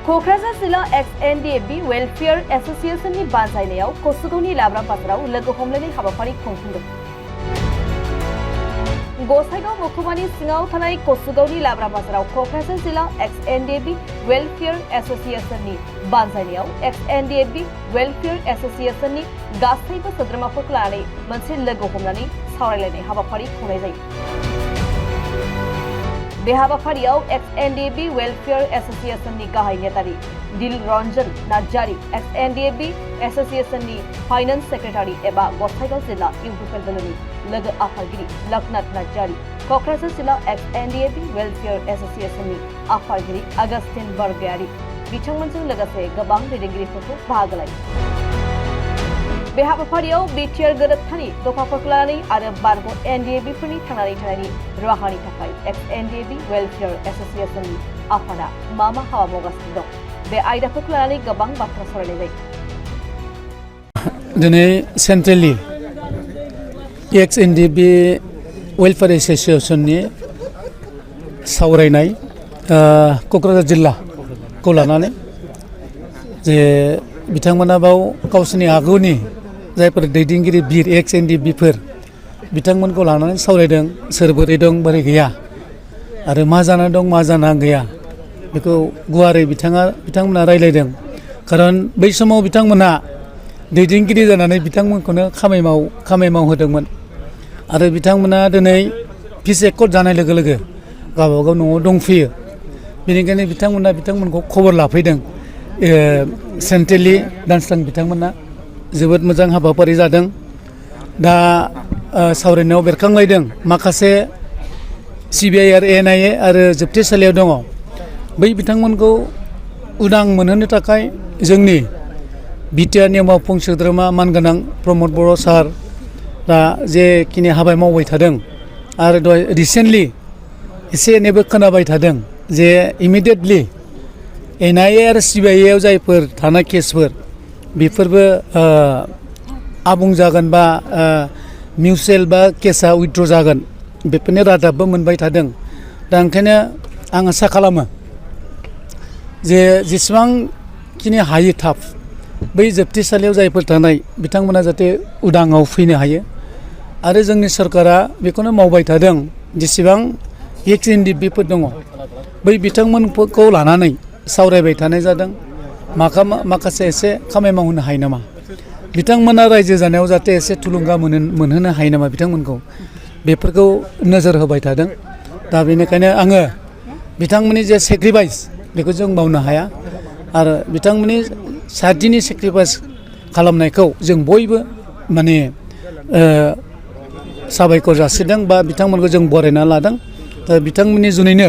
क'क्राझार जिल्ला एक्स-एनडिएफबि वेलफेयार एस'सिएशननि बानजायनायाव कसुगावनि लाब्रा बाजाराव लोगो हमलायनाय हाबाफारि खुंफुंदों। गसाइगाव महकुमानि सिङाव थानाय कसुगावनि लाब्रा बाजाराव क'क्राझार जिल्ला एक्स-एनडिएफबि वेलफेयार एस'सिएशननि बानजायनायाव एक्स-एनडिएफबि वेलफेयार एस'सिएशननि गासैबो सोद्रोमाफोरखौ लानानै मोनसे लोगो हमनानै सावरायलायनाय हाबाफारि खुंनाय जायो। बे हाबाफारियाव एक्स-एनडिएफबि वेलफेयार एस'सिएशननि गाहाय नेतारि दिलरन्जन नार्जारि, एक्स-एनडिएफबि एस'सिएशननि फाइनेन्स सेक्रेटारि एबा गसाइगाव जिल्ला इउपिपिएल दोलोनि लोगो आफादगिरि लखनाथ नार्जारि, क'क्राझार जिल्ला एक्स-एनडिएफबि वेलफेयार एस'सिएशननि आफादगिरि आगस्टिन बरगयारि बिथांमोनजों लोगोसे गोबां दैदेनगिरिफोरखौ बाहागो लायो। बे हाबाफारियाव बिटिआर गोरोबथानि दफाफोरखौ लानानै आरो बारग' एनडिएफबिफोरनि थांनानै थानायनि राहानि थाखाय एक्स-एनडिएफबि वेलफेयार एस'सिएशननि आफादा मा हाबा मावगासिनो दं, बे आयदाफोरखौ लानानै गोबां बाथ्रा सावरायनाय जायो। दिनै सेन्ट्रेलि एक्स-एनडिएफबि वेलफेयार एस'सिएशननि सावरायनाय क'क्राझार जिल्लाखौ लानानै जे बिथांमोना बाव गावसोरनि आगुनि जायफोर दैदेनगिरि बिर एक्स-एनडिएफबिफोर बिथांमोनखौ लानानै सावरायदों, सोर बोरै दं बोरै गैया आरो मा जाना दं मा जाना गैया बेखौ गुवारै बिथांमोना रायलायदों। खारन बै समाव बिथांमोना दैदेनगिरि जानानै बिथांमोनखौनो खामानि मावहोदोंमोन आरो बिथांमोना दिनै पिस एकर्ड जानाय लोगो लोगो गावबागाव न'आव दंफैयो। बेनिखायनो बिथांमोनखौ खबर लाफैदों। सेन्ट्रेलि दानस्रां बिथांमोना जोबोद मोजां हाबाफारि जादों। दा सावरायनायाव बेरखांलायदों माखासे सिबिआइ आरो एनआइए आरो जोबथेसालियाव दङ, बै बिथांमोनखौ उदां मोनहोनो थाखाय जोंनि बिटिआरनि मावफुं सोद्रोमा मानगोनां प्रमद बर' सार दा जेखिनि हाबा मावबाय थादों आरो दहाय रिसेन्टलि एसे एनैबो खोनाबाय थादों जे इमिडियेटलि एनआइए आरो सिबिआइआव जायफोर थानाय केसफोर बेफोरबो आबुं जागोन बा मिउचुयेल बा केसा उइथड्र जागोन, बेफोरनि रादाबबो मोनबाय थादों। दा ओंखायनो आं आसा खालामो जे जेसेबांखिनि हायो थाब बै जोबथेसालियाव जायफोर थानाय बिथांमोना जाहाथे उदाङाव फैनो हायो आरो जोंनि सरकारा बेखौनो मावबाय थादों। जेसेबां एक्स-एनडिएफबिफोर दङ बै बिथांमोनखौ लानानै सावरायबाय थानाय जादों। माखासे एसे खामानि मावहोनो हायो नामा, बिथांमोना रायजो जानायाव जाहाथे एसे थुलुंगा मोनहोनो हायो नामा बिथांमोनखौ, बेफोरखौ नोजोर होबाय थादों। दा बेनिखायनो आङो बिथांमोननि जे सेक्रिफाइस बेखौ जों मावनो हाया आरो बिथांमोननि साथिनि सेक्रिफाइस खालामनायखौ जों बयबो माने साबायखर जासिदों बा बिथांमोनखौ जों बरायना लादों। दा बिथांमोननि जुनैनो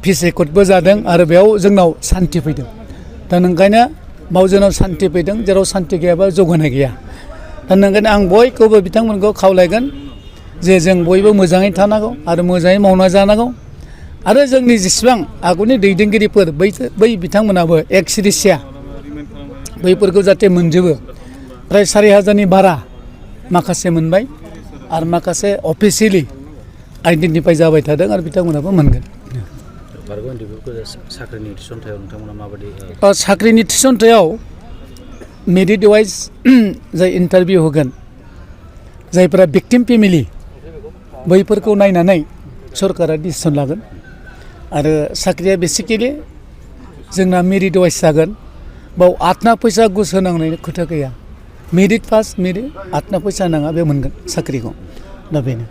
पिस एकर्डबो जादों आरो बेयाव जोंनाव सान्थि फैदों। दा ओंखायनो बाव जोंनाव सान्थि फैदों, जेराव सान्थि गैयाबा जौगानाय गैया। दा ओंखायनो आं बयखौबो बिथांमोनखौ खावलायगोन जे जों बयबो मोजाङै थानांगौ आरो मोजाङै मावना जानांगौ आरो जोंनि जेसेबां आगुनि दैदेनगिरिफोर बै बिथांमोनाबो एक्स-सिडिसिया बैफोरखौ जाहाथे मोनजोबो। फ्राय 4,000नि बारा माखासे मोनबाय आरो माखासे अफिसियेलि आइडेन्टिफाइ जाबाय थादों आरो बिथांमोनाबो मोनगोन। साख्रिनि थिसनथायाव नोंथांमोना माबायदि? साख्रिनि थिसनथायाव मेरिट वाइज जाय इन्टारभिउ होगोन, जायफोरा भिक्टिम फेमिलि बैफोरखौ नायनानै सरकारा डिसिसन लागोन आरो साख्रिया बेसिकेलि जोंना मेरिट वाइज जागोन। बाव आथना फैसा घुस होनांनायनि खोथा गैया। मेरिट फार्स्ट मेरिट, आथना फैसा नाङा बे मोनगोन साख्रिखौ। दा बेनो।